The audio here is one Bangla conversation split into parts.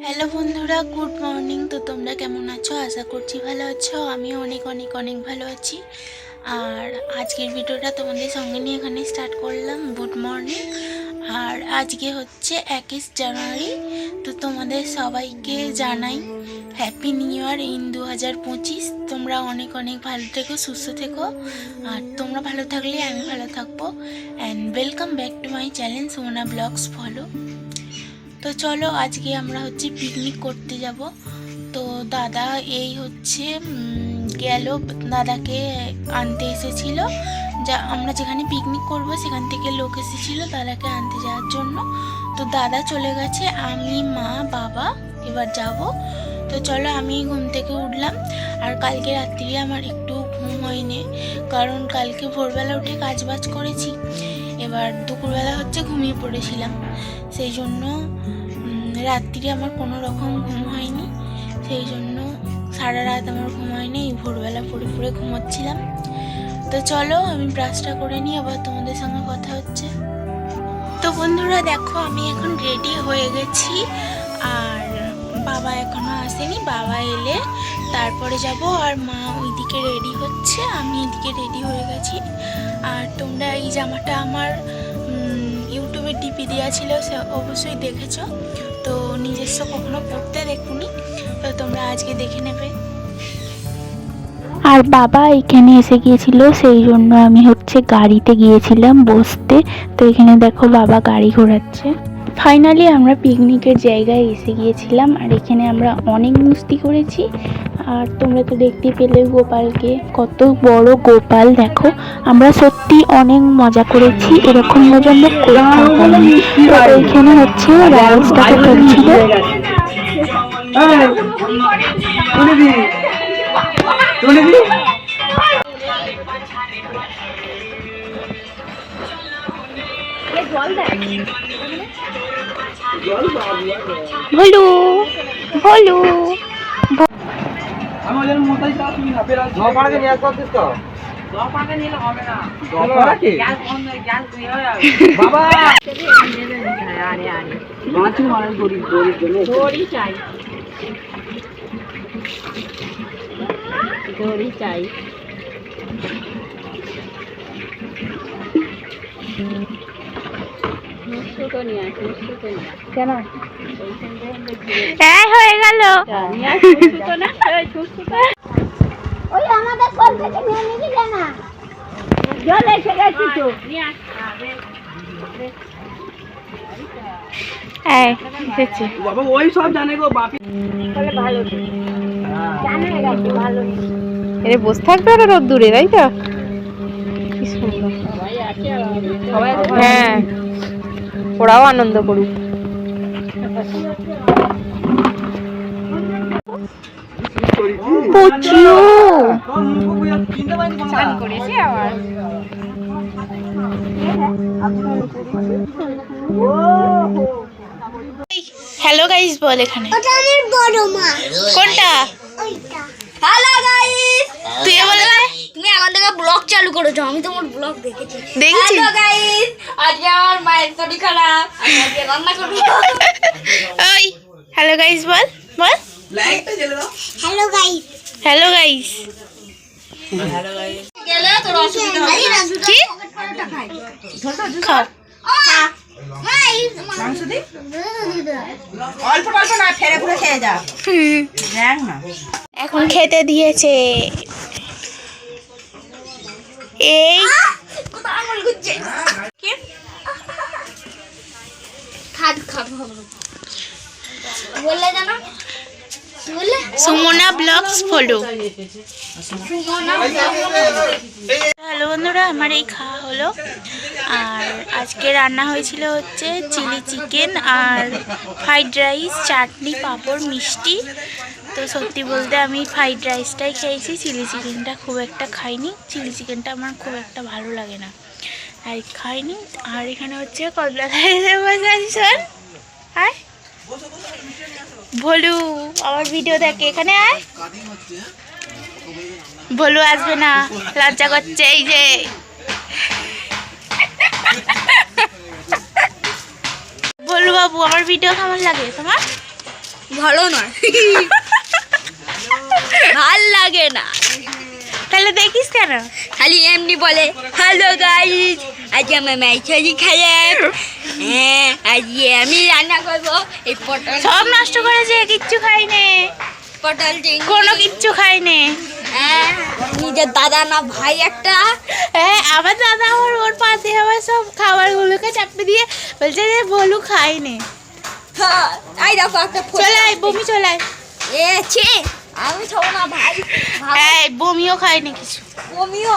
হ্যালো বন্ধুরা, গুড মর্নিং। তো তোমরা কেমন আছো? আশা করছি ভালো আছো। আমিও অনেক অনেক অনেক ভালো আছি। আর আজকের ভিডিওটা তোমাদের সঙ্গে নিয়ে এখানে স্টার্ট করলাম। Good morning. আর আজকে হচ্ছে 21 জানুয়ারি। তো তোমাদের সবাইকে জানাই হ্যাপি নিউ ইয়ার ইন 2025। তোমরা অনেক অনেক ভালো থেকো, সুস্থ থেকো। আর তোমরা ভালো থাকলে আমি ভালো থাকবো। And welcome back to my channel Sumana vlogs follow. তো চলো আজকে আমরা হচ্ছে পিকনিক করতে যাব। তো দাদা এই হচ্ছে গেল, দাদাকে আনতে এসেছিল। যা আমরা যেখানে পিকনিক করব সেখান থেকে লোক এসেছিল দাদাকে আনতে যাওয়ার জন্য। তো দাদা চলে গেছে, আমি মা বাবা এবার যাব। তো চলো, আমি ঘুম থেকে উঠলাম। আর কালকে রাত্রি আমার একটু ঘুম হয়নি, কারণ কালকে ভোরবেলা উঠে কাজবাজ করেছি। এবার দুপুরবেলা হচ্ছে ঘুমিয়ে পড়েছিলাম, সেই জন্য রাত্রি আমার কোনো রকম ঘুম হয়নি। সেই জন্য সারা রাত আমার ঘুম হয়নি, ভোরবেলা পড়ে পড়ে ঘুমোচ্ছিলাম। তো চলো আমি ব্রাশটা করে নিই, আবার তোমাদের সঙ্গে কথা হচ্ছে। তো বন্ধুরা দেখো, আমি এখন রেডি হয়ে গেছি। আর বাবা এখনো আসেনি, বাবা এলে তারপরে যাব। আর মা ওইদিকে রেডি হচ্ছে, আমি এদিকে রেডি হয়ে গেছি। আর তোমরা এই জামাটা আমার ইউটিউবে ডিপি দেওয়া ছিল, সে অবশ্যই দেখেছো। তো নিজস্ব কখনো পড়তে দেখুনি, তো তোমরা আজকে দেখে নেবে। আর বাবা এখানে এসে গিয়েছিল, সেই জন্য আমি হচ্ছে গাড়িতে গিয়েছিলাম বসতে। তো এখানে দেখো বাবা গাড়ি ঘোরাচ্ছে। ফাইনালি আমরা পিকনিকের জায়গায় এসে গিয়েছিলাম। আর এখানে আমরা অনেক মস্তি করেছি। আর তোমরা তো দেখতেই পেলে গোপালকে, কত বড় গোপাল দেখো। আমরা সত্যি অনেক মজা করেছি, এরকম মজা আমরা কোথাও পাইনি। তো এইখানে হচ্ছে রাইসটাকে করছিল। ভলু ভলু চাই। কেন হয়ে গেল? ওই আমাদের কল থেকে নিয়ে নিবি না, জল এসে গেছি তো। বাবা ওই সব জানে গো, বাপি বলে ভালো জানে গেছে ভালো। এরে বসে থাকবে আর রোদ্দুরে, তাই তো? কি সুন্দর সবাই। হ্যাঁ, ওরাও আনন্দ করুক। হ্যালো গাইস বল এখানে। ওটা আমার বড় মা। কোনটা? ওইটা। হ্যালো গাইস, তুই বলে দে। তুমি আমার থেকে ব্লগ চালু করেছো, আমি তোমার ব্লগ দেখেছি। দেখছি। হ্যালো গাইস, আজকে আমার মায়ের শরীর খারাপ, আমি আজকে রান্না করব। ওই হ্যালো গাইস বল বল। লাইটটা জ্বলে দাও। Hello guys, hello guys. গেলে তোর অসুবিধা হবে না। কি? খা। মাংস দি অল্প অল্প না, ফেরে ফেরে খেয়ে যা। দেখ না, এখন খেতে দিয়েছে। এই বললে জানো, বললে সুমনা ব্লগস ফলো। হ্যালো বন্ধুরা, আমার এই খাওয়া হলো। আর আজকে রান্না হয়েছিল হচ্ছে চিলি চিকেন আর ফ্রাইড রাইস, চাটনি, পাঁপড়, মিষ্টি। তো সত্যি বলতে আমি ফ্রাইড রাইসটাই খেয়েছি, চিলি চিকেনটা খুব একটা খাইনি। চিলি চিকেনটা আমার খুব একটা ভালো লাগে না, তাই খাইনি। আর এখানে হচ্ছে কতলা আয় ভলু আমার ভিডিও দেখে, এখানে আয়। ভলু আসবে না, লজ্জা করছে। এই যে ভলু বাবু, আমার ভিডিও কেমন লাগে তোমার? ভালো নয়, ভাল লাগে না। তাহলে দেখিস কেন? খালি এমনি বলে হ্যালো গাইস, আজকে আমার মাইছরি খারাপ, হ্যাঁ আজকে আমি রান্না করবো এই পটল, সব নষ্ট করেছে, কিচ্ছু খাইনে, পটল চিংড়ি। কোনো কিচ্ছু খাইনে। হ্যাঁ, নিজের দাদা না ভাই একটা, হ্যাঁ, আবার দাদা ওর পাশে আবার সব খাবারগুলোকে চাপে দিয়ে বলছে যে বলু খাইনে। হ্যাঁ, এই দেখো একটা চলে আয়, বমি চলে আয়। এ ছি, আমি খাবো না ভাই, এই বমিও খাইনি কিছু। বমিও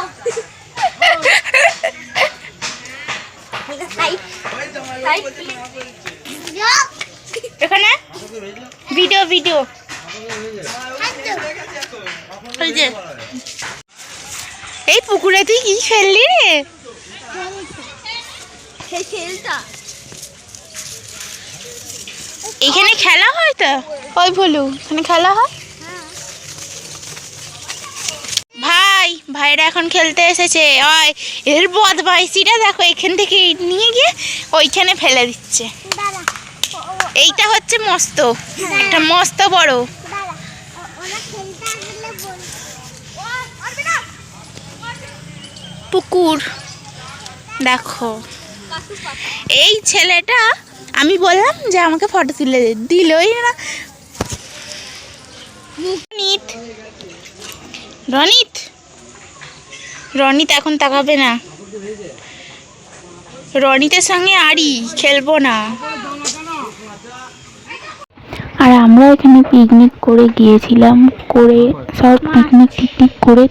এখানে ভিডিও ভিডিও এই যে এই পুকুরে তুই কি খেললি রে? খেলতা এখানে খেলা হয় তো? ওই বলু এখানে খেলা হয়। ভাইরা এখন খেলতে এসেছে। ওই এর বদমাইশিটা দেখো, এখান থেকে নিয়ে গিয়ে ওইখানে ফেলে দিচ্ছে। এইটা হচ্ছে মস্ত, একটা মস্ত বড় পুকুর। দেখো এই ছেলেটা, আমি বললাম যে আমাকে ফটো তুলে দিলই না। রনিত এখন তাকাবে না, রনিতের সঙ্গে আরই খেলবো না। আর আমরা এখানে পিকনিক করে গিয়েছিলাম, করে সব পিকনিক টিকনিক করে